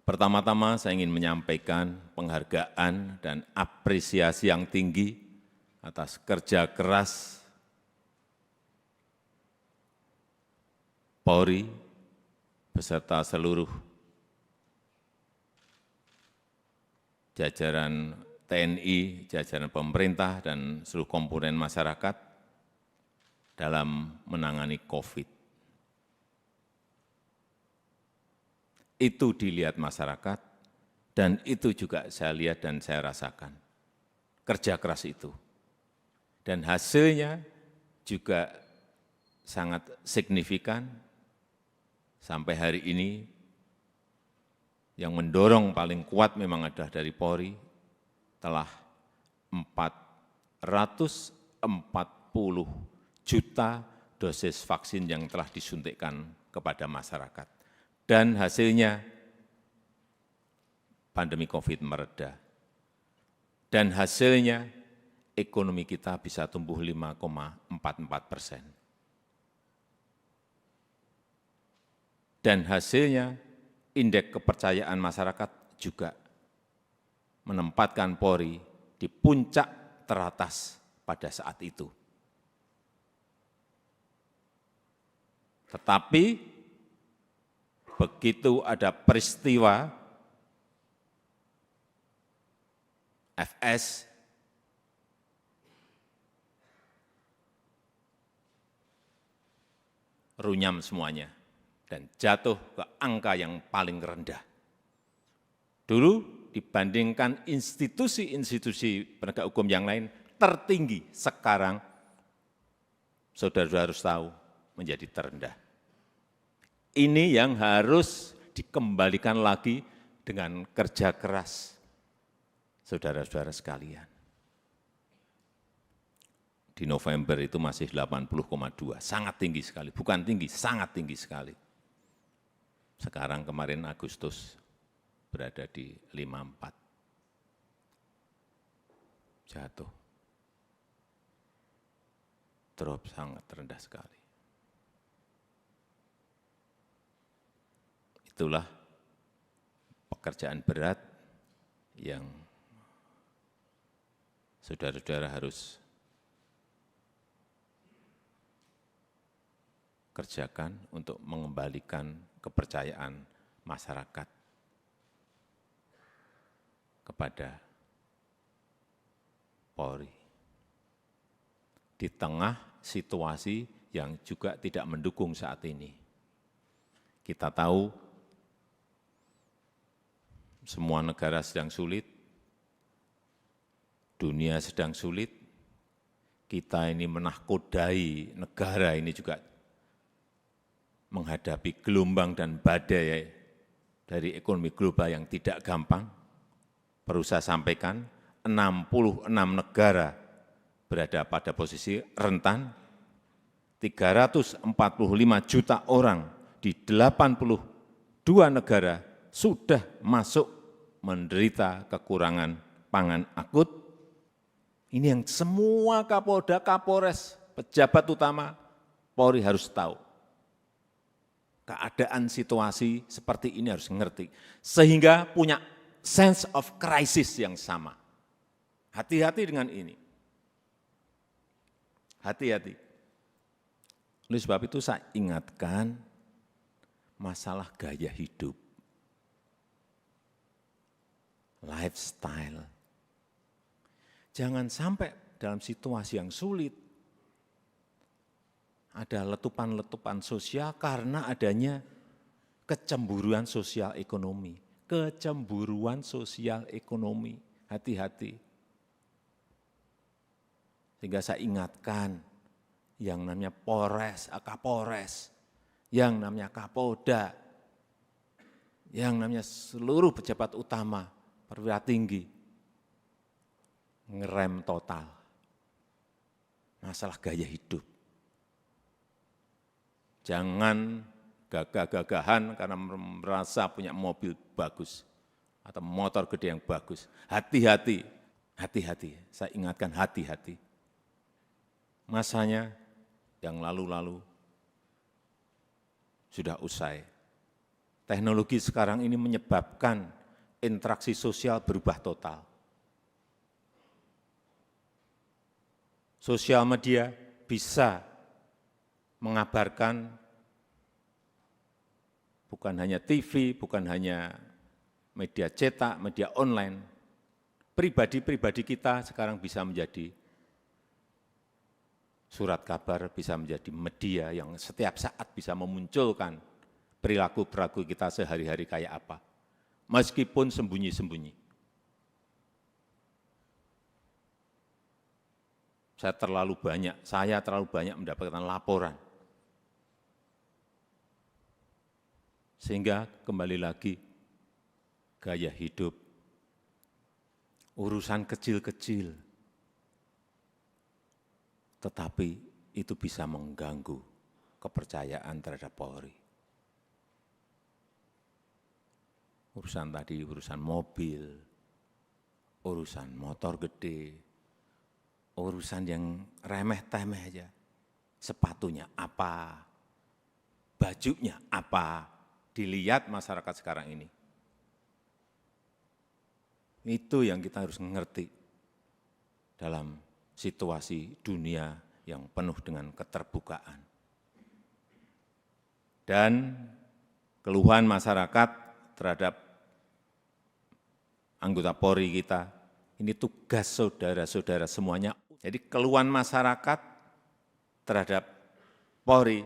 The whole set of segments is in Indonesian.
Pertama-tama saya ingin menyampaikan penghargaan dan apresiasi yang tinggi atas kerja keras Polri beserta seluruh jajaran TNI, jajaran pemerintah, dan seluruh komponen masyarakat dalam menangani COVID. Itu dilihat masyarakat, dan itu juga saya lihat dan saya rasakan. Kerja keras itu. Dan hasilnya juga sangat signifikan. Sampai hari ini, yang mendorong paling kuat memang adalah dari Polri, telah 440 juta dosis vaksin yang telah disuntikkan kepada masyarakat. Dan hasilnya pandemi COVID mereda. Dan hasilnya ekonomi kita bisa tumbuh 5,44%. Dan hasilnya indeks kepercayaan masyarakat juga menempatkan Polri di puncak teratas pada saat itu. Tetapi begitu ada peristiwa FS, runyam semuanya dan jatuh ke angka yang paling rendah. Dulu dibandingkan institusi-institusi penegak hukum yang lain tertinggi, sekarang saudara-saudara harus tahu menjadi terendah. Ini yang harus dikembalikan lagi dengan kerja keras saudara-saudara sekalian. Di November itu masih 80,2, sangat tinggi sekali, bukan tinggi, sangat tinggi sekali. Sekarang kemarin Agustus berada di 54, jatuh, drop sangat rendah sekali. Itulah pekerjaan berat yang saudara-saudara harus kerjakan untuk mengembalikan kepercayaan masyarakat kepada Polri. Di tengah situasi yang juga tidak mendukung saat ini. Kita tahu semua negara sedang sulit, dunia sedang sulit, kita ini menahkodai negara ini juga menghadapi gelombang dan badai dari ekonomi global yang tidak gampang. Perlu saya sampaikan, 66 negara berada pada posisi rentan, 345 juta orang di 82 negara sudah masuk menderita kekurangan pangan akut. Ini yang semua Kapolda, Kapolres, pejabat utama Polri harus tahu. Keadaan situasi seperti ini harus ngerti, sehingga punya sense of crisis yang sama. Hati-hati dengan ini. Hati-hati. Oleh sebab itu saya ingatkan masalah gaya hidup, lifestyle. Jangan sampai dalam situasi yang sulit, ada letupan-letupan sosial karena adanya kecemburuan sosial ekonomi. Kecemburuan sosial ekonomi, hati-hati. Sehingga saya ingatkan yang namanya Polres, Kapolres, yang namanya Kapolda, yang namanya seluruh pejabat utama, perwira tinggi, ngerem total masalah gaya hidup. Jangan gagah-gagahan karena merasa punya mobil bagus atau motor gede yang bagus. Hati-hati, hati-hati. Saya ingatkan hati-hati. Masanya yang lalu-lalu sudah usai. Teknologi sekarang ini menyebabkan interaksi sosial berubah total. Sosial media bisa mengabarkan bukan hanya TV, bukan hanya media cetak, media online. Pribadi-pribadi kita sekarang bisa menjadi surat kabar, bisa menjadi media yang setiap saat bisa memunculkan perilaku-perilaku kita sehari-hari kayak apa. Meskipun sembunyi-sembunyi. Saya terlalu banyak mendapatkan laporan. Sehingga kembali lagi, gaya hidup, urusan kecil-kecil, tetapi itu bisa mengganggu kepercayaan terhadap Polri. Urusan tadi, urusan mobil, urusan motor gede, urusan yang remeh-temeh aja. Sepatunya apa, bajunya apa, dilihat masyarakat sekarang ini. Itu yang kita harus mengerti dalam situasi dunia yang penuh dengan keterbukaan. Dan keluhan masyarakat terhadap anggota Polri kita, ini tugas saudara-saudara semuanya. Jadi keluhan masyarakat terhadap Polri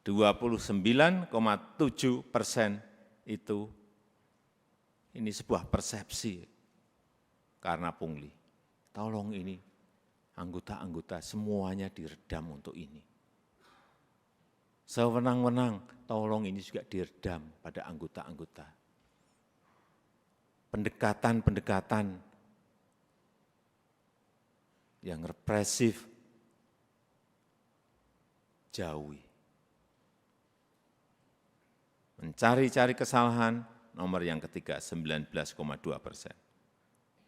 29,7% itu ini sebuah persepsi karena pungli. Tolong ini anggota-anggota semuanya diredam untuk ini. Sewenang-wenang, tolong ini juga diredam pada anggota-anggota. Pendekatan-pendekatan yang represif, jauhi. Mencari-cari kesalahan, nomor yang ketiga 19,2%.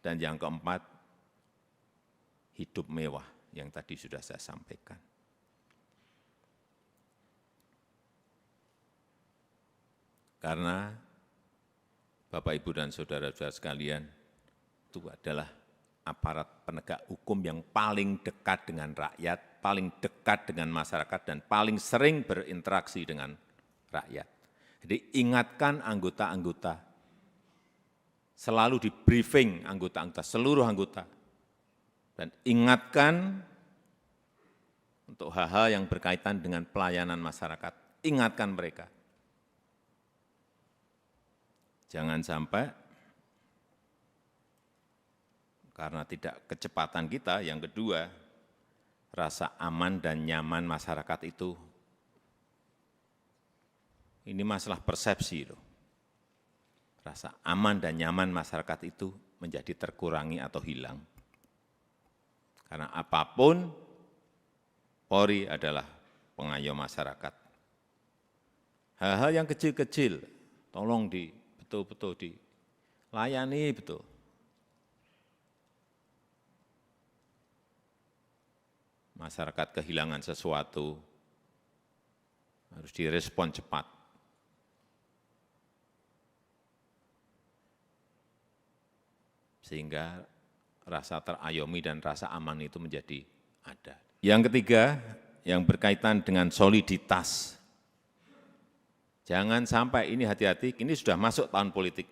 Dan yang keempat, hidup mewah yang tadi sudah saya sampaikan. Karena Bapak, Ibu, dan saudara-saudara sekalian, itu adalah aparat penegak hukum yang paling dekat dengan rakyat, paling dekat dengan masyarakat, dan paling sering berinteraksi dengan rakyat. Jadi ingatkan anggota-anggota, selalu di briefing anggota-anggota, seluruh anggota, dan ingatkan untuk hal-hal yang berkaitan dengan pelayanan masyarakat, ingatkan mereka. Jangan sampai karena tidak kecepatan kita, yang kedua, rasa aman dan nyaman masyarakat itu, ini masalah persepsi loh. Rasa aman dan nyaman masyarakat itu menjadi terkurangi atau hilang. Karena apapun, Polri adalah pengayom masyarakat. Hal-hal yang kecil-kecil, tolong betul-betul dilayani betul. Masyarakat kehilangan sesuatu, harus direspon cepat. Sehingga rasa terayomi dan rasa aman itu menjadi ada. Yang ketiga, yang berkaitan dengan soliditas. Jangan sampai ini, hati-hati, ini sudah masuk tahun politik.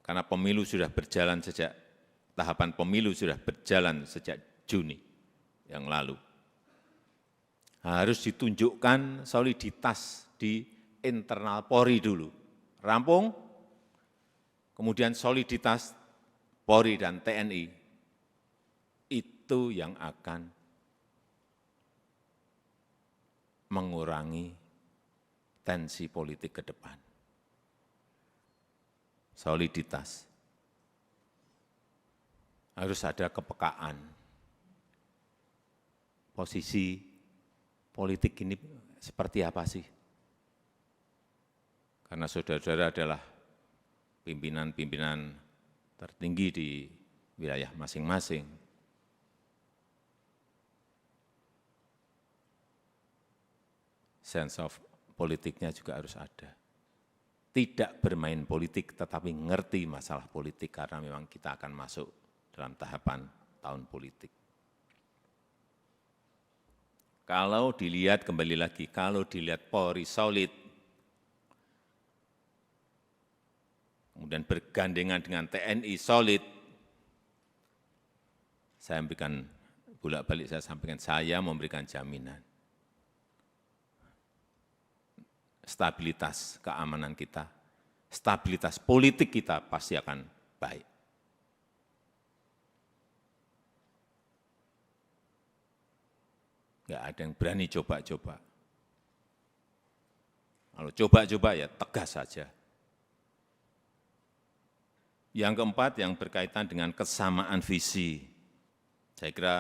Karena pemilu sudah berjalan tahapan pemilu sudah berjalan sejak Juni yang lalu. Harus ditunjukkan soliditas di internal Polri dulu. Rampung, kemudian soliditas Polri dan TNI. Itu yang akan mengurangi tensi politik ke depan. Soliditas. Harus ada kepekaan. Posisi politik ini seperti apa sih? Karena saudara-saudara adalah pimpinan-pimpinan tertinggi di wilayah masing-masing. sense of politiknya juga harus ada. Tidak bermain politik, tetapi ngerti masalah politik, karena memang kita akan masuk dalam tahapan tahun politik. Kalau dilihat, kembali lagi, kalau dilihat Polri solid, kemudian bergandengan dengan TNI solid, saya memberikan bolak-balik, saya sampaikan, saya memberikan jaminan stabilitas keamanan kita, stabilitas politik kita pasti akan baik. Enggak ada yang berani coba-coba. Kalau coba-coba ya tegas saja. Yang keempat, yang berkaitan dengan kesamaan visi. Saya kira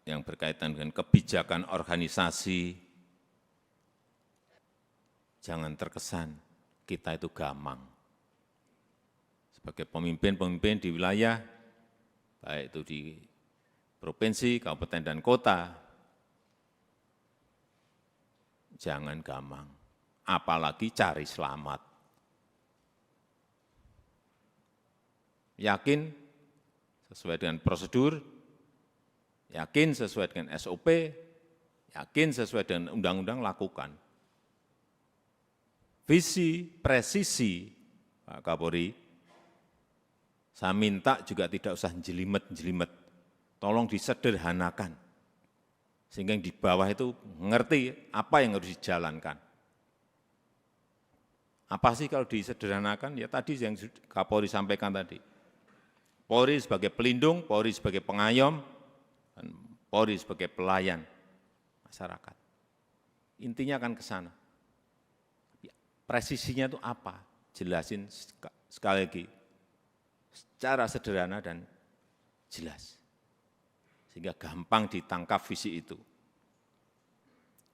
yang berkaitan dengan kebijakan organisasi, jangan terkesan kita itu gamang. Sebagai pemimpin-pemimpin di wilayah, baik itu di provinsi, kabupaten, dan kota, jangan gamang, apalagi cari selamat. Yakin sesuai dengan prosedur, yakin sesuai dengan SOP, yakin sesuai dengan undang-undang, lakukan. Visi, presisi, Pak Kapolri, saya minta juga tidak usah jelimet-jelimet, tolong disederhanakan, sehingga yang di bawah itu mengerti apa yang harus dijalankan. Apa sih kalau disederhanakan? Ya tadi yang Kapolri sampaikan tadi. Polri sebagai pelindung, Polri sebagai pengayom, dan Polri sebagai pelayan masyarakat. Intinya akan ke sana. Presisinya itu apa? Jelasin sekali lagi, secara sederhana dan jelas. Sehingga gampang ditangkap visi itu.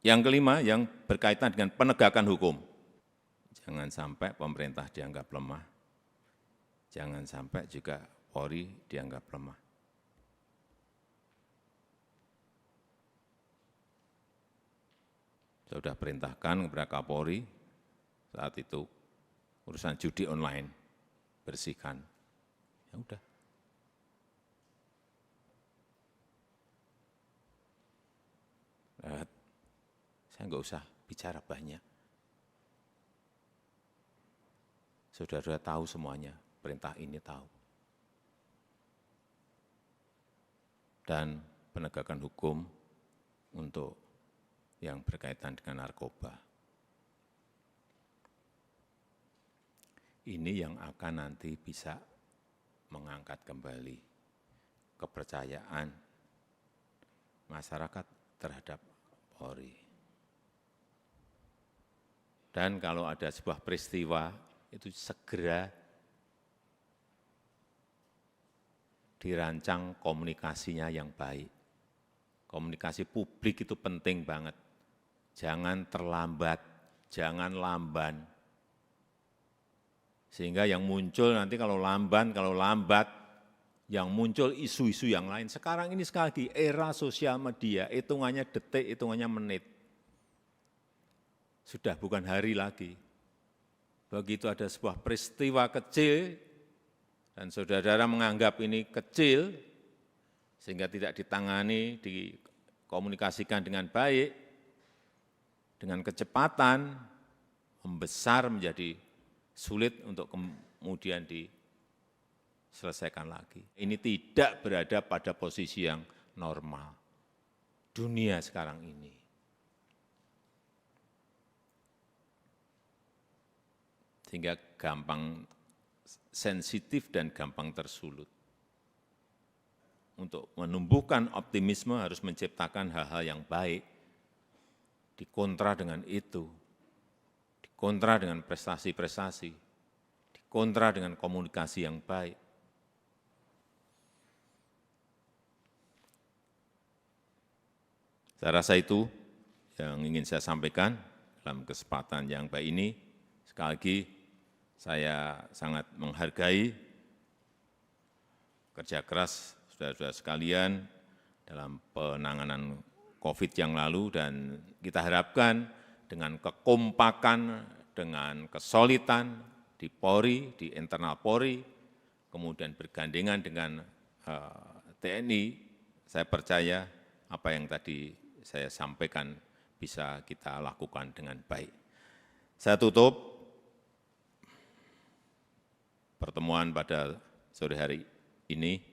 Yang kelima, yang berkaitan dengan penegakan hukum. Jangan sampai pemerintah dianggap lemah. Jangan sampai juga Polri dianggap lemah. Saya sudah perintahkan kepada Kapolri saat itu urusan judi online, bersihkan. Ya udah. Saya enggak usah bicara banyak. Saudara-saudara tahu semuanya, perintah ini tahu. Dan penegakan hukum untuk yang berkaitan dengan narkoba. Ini yang akan nanti bisa mengangkat kembali kepercayaan masyarakat terhadap Polri. Dan kalau ada sebuah peristiwa, itu segera dirancang komunikasinya yang baik. Komunikasi publik itu penting banget. Jangan terlambat, jangan lamban. Sehingga yang muncul nanti kalau lambat, yang muncul isu-isu yang lain. Sekarang ini sekali lagi era sosial media, hitungannya detik, hitungannya menit. Sudah bukan hari lagi. Begitu ada sebuah peristiwa kecil, dan saudara-saudara menganggap ini kecil, sehingga tidak ditangani, dikomunikasikan dengan baik, dengan kecepatan, membesar menjadi sulit untuk kemudian diselesaikan lagi. Ini tidak berada pada posisi yang normal. Dunia sekarang ini. Sehingga gampang sensitif dan gampang tersulut. Untuk menumbuhkan optimisme harus menciptakan hal-hal yang baik, dikontra dengan itu, dikontra dengan prestasi-prestasi, dikontra dengan komunikasi yang baik. Saya rasa itu yang ingin saya sampaikan dalam kesempatan yang baik ini. Sekali lagi, saya sangat menghargai kerja keras saudara-saudara sekalian dalam penanganan COVID yang lalu, dan kita harapkan dengan kekompakan, dengan kesolidan di Polri, di internal Polri, kemudian bergandengan dengan TNI, saya percaya apa yang tadi saya sampaikan bisa kita lakukan dengan baik. Saya tutup pertemuan pada sore hari ini